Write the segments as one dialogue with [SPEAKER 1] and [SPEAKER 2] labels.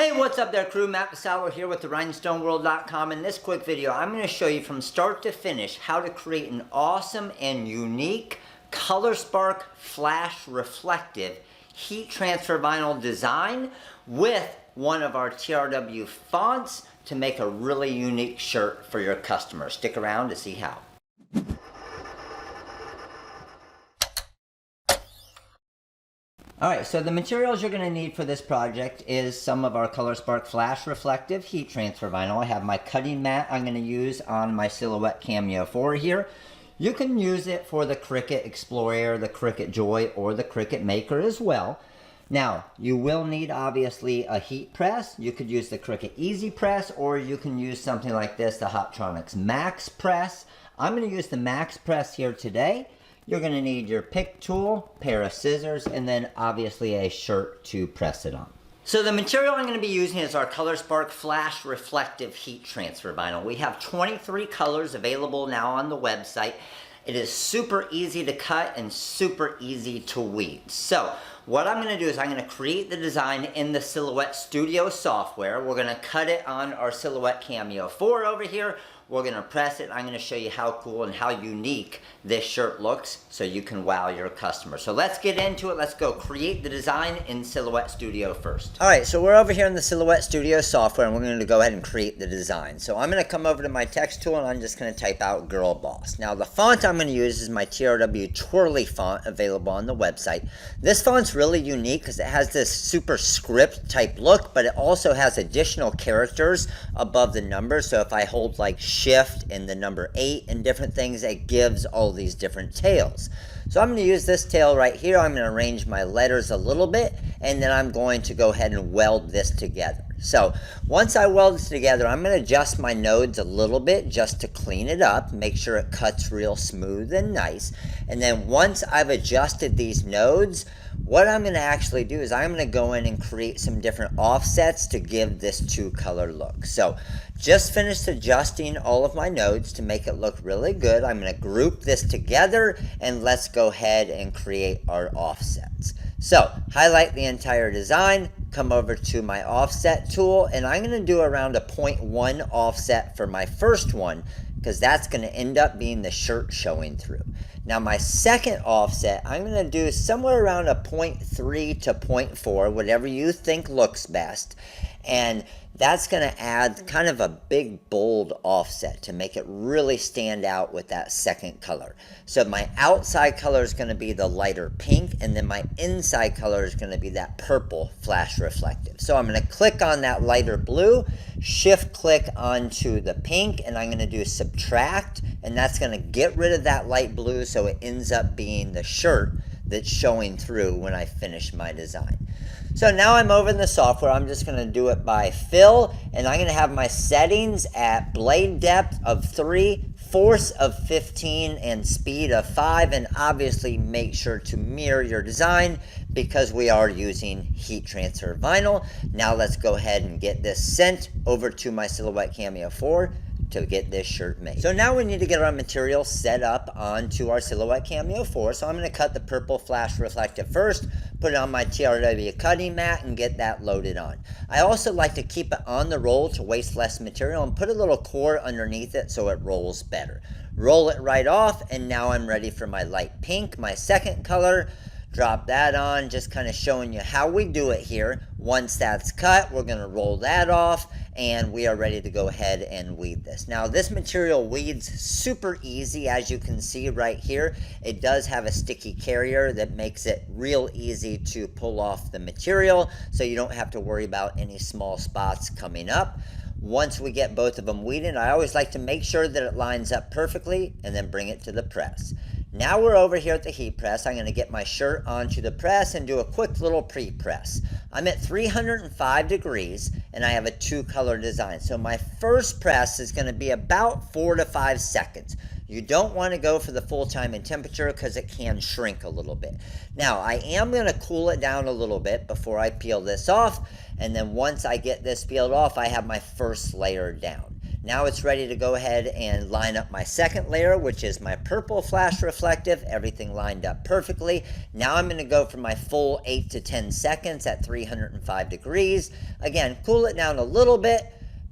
[SPEAKER 1] Hey, what's up there, crew? Matt Vassallo here with the rhinestoneworld.com. In this quick video, I'm going to show you from start to finish how to create an awesome and unique ColorSpark flash reflective heat transfer vinyl design with one of our TRW fonts to make a really unique shirt for your customers. Stick around to see how. Alright, so the materials you're going to need for this project is some of our ColorSpark Flash Reflective Heat Transfer Vinyl. I have my cutting mat I'm going to use on my Silhouette Cameo 4 here. You can use it for the Cricut Explorer, the Cricut Joy, or the Cricut Maker as well. Now, you will need obviously a heat press. You could use the Cricut Easy Press, or you can use something like this, the Hoptronics Max Press. I'm going to use the Max Press here today. You're going to need your pick tool, pair of scissors, and then obviously a shirt to press it on. So the material I'm going to be using is our ColorSpark Flash Reflective Heat Transfer Vinyl. We have 23 colors available now on the website. It is super easy to cut and super easy to weed. So what I'm going to do is I'm going to create the design in the Silhouette Studio software. We're going to cut it on our Silhouette Cameo 4 over here. We're going to press it. I'm going to show you how cool and how unique this shirt looks so you can wow your customer. So let's get into it. Let's go create the design in Silhouette Studio first. All right, so we're over here in the Silhouette Studio software and we're going to go ahead and create the design. So I'm going to come over to my text tool and I'm just going to type out Girl Boss. Now the font I'm going to use is my TRW Twirly font available on the website. This font's really unique because it has this super script type look, but it also has additional characters above the numbers. So if I hold like shift and the number 8 and different things, it gives all these different tails. So I'm going to use this tail right here. I'm going to arrange my letters a little bit and then I'm going to go ahead and weld this together. So once I weld this together, I'm going to adjust my nodes a little bit just to clean it up, make sure it cuts real smooth and nice. And then once I've adjusted these nodes, what I'm going to actually do is I'm going to go in and create some different offsets to give this two-color look. So just finished adjusting all of my nodes to make it look really good. I'm going to group this together and let's go ahead and create our offsets. So highlight the entire design, come over to my offset tool, and I'm going to do around a 0.1 offset for my first one because that's going to end up being the shirt showing through. Now my second offset, I'm going to do somewhere around a 0.3 to 0.4, whatever you think looks best. And that's going to add kind of a big bold offset to make it really stand out with that second color. So my outside color is going to be the lighter pink, and then my inside color is going to be that purple flash reflective. So I'm going to click on that lighter blue, shift click onto the pink, and I'm going to do subtract, and that's going to get rid of that light blue so it ends up being the shirt that's showing through when I finish my design. So now I'm over in the software. I'm just going to do it by fill, and I'm going to have my settings at blade depth of 3, force of 15, and speed of 5, and obviously make sure to mirror your design because we are using heat transfer vinyl. Now let's go ahead and get this sent over to my Silhouette Cameo 4 to get this shirt made. So now we need to get our material set up onto our Silhouette Cameo 4. So I'm going to cut the purple flash reflective first, put it on my TRW cutting mat, and get that loaded on. I also like to keep it on the roll to waste less material and put a little core underneath it so it rolls better. Roll it right off, and now I'm ready for my light pink, my second color. Drop that on, just kind of showing you how we do it here. Once that's cut, we're going to roll that off, and we are ready to go ahead and weed this. Now, this material weeds super easy, as you can see right here. It does have a sticky carrier that makes it real easy to pull off the material, so you don't have to worry about any small spots coming up. Once we get both of them weeded, I always like to make sure that it lines up perfectly and then bring it to the press. Now we're over here at the heat press. I'm going to get my shirt onto the press and do a quick little pre-press. I'm at 305 degrees and I have a two-color design. So my first press is going to be about 4 to 5 seconds. You don't want to go for the full time and temperature because it can shrink a little bit. Now I am going to cool it down a little bit before I peel this off, and then once I get this peeled off, I have my first layer down. Now it's ready to go ahead and line up my second layer, which is my purple flash reflective. Everything lined up perfectly. Now I'm going to go for my full 8 to 10 seconds at 305 degrees. Again, cool it down a little bit,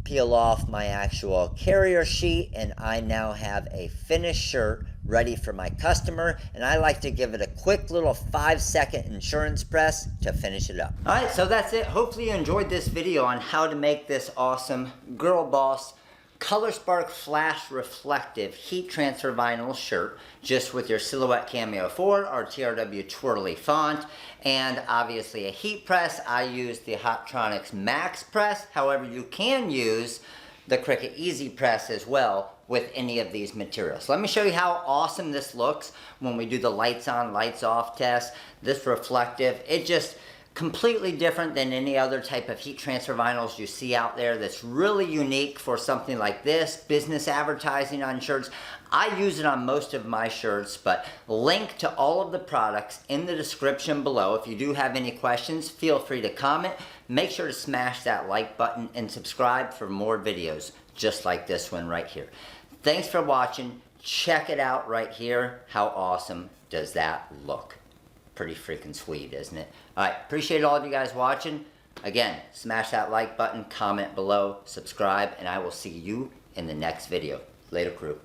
[SPEAKER 1] peel off my actual carrier sheet, and I now have a finished shirt ready for my customer. And I like to give it a quick little 5-second insurance press to finish it up. All right, so that's it. Hopefully you enjoyed this video on how to make this awesome Girl Boss ColorSpark Flash Reflective Heat Transfer Vinyl shirt, just with your Silhouette Cameo 4 or TRW twirly font, and obviously a heat press. I use the Hotronix Max Press. However, you can use the Cricut Easy Press as well with any of these materials. Let me show you how awesome this looks when we do the lights on, lights off test. This reflective, it just completely different than any other type of heat transfer vinyls you see out there. That's really unique for something like this, business advertising on shirts. I use it on most of my shirts, but link to all of the products in the description below. If you do have any questions, feel free to comment. Make sure to smash that like button and subscribe for more videos just like this one right here. Thanks for watching. Check it out right here. How awesome does that look? Pretty freaking sweet, isn't it? All right, appreciate all of you guys watching. Again, smash that like button, comment below, subscribe, and I will see you in the next video. Later, crew.